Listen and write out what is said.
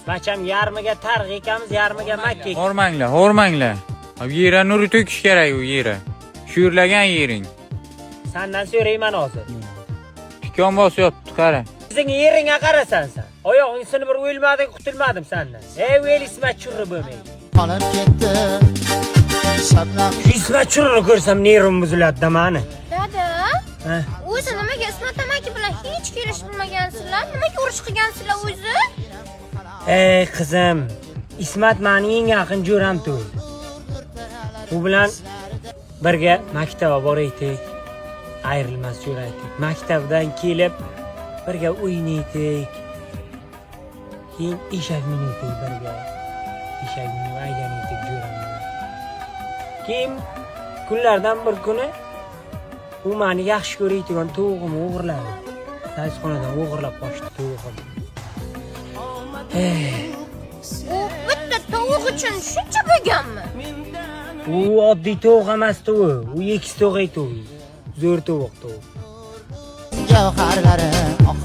Bacham yarmiga targ'i ekamiz, yarmiga makka. Hormanglar. Yera nuri to'kish kerak u yera. Sho'rlagan yering. Sendan so'rayman hozir. Tikon bosyapti, qara. Sizning yeringga qarasan sen. Oyog'ing sinib bir o'lmading, qutulmadim sendan. Ey, o'l ismat churri bo'lmay. Qolib ketdi. Shabnam Ismat churri ko'rsam nerim buziladi mani. Dada, Ha? o'zi nimaga Ismat amaki bilan hech kelishmaysizlar? Nimaga urush qilgansizlar o'zi? Ey qizim, Ismat mening eng yaqin jo'ram to'y. U bilan birga maktabga boraylik. Ayrilmas jo'raylik. Maktabdan kelib birga o'ynaylik. Keyin eshak minaylik birga. Eshak minib aylanaylik jo'ram bilan. Keyin kunlardan bir kuni u meni yaxshi ko'raydigan tovuqimni o'g'irladi. Sayzxonadan o'g'irlab qochdi tovuqim. U bitta tovuq uchun shuncha bo'lganmi? U oddiy tovuq emas tovuq. U ekiz tovuq tovuq. Zo'r tovuq tovuq. Javharlari oq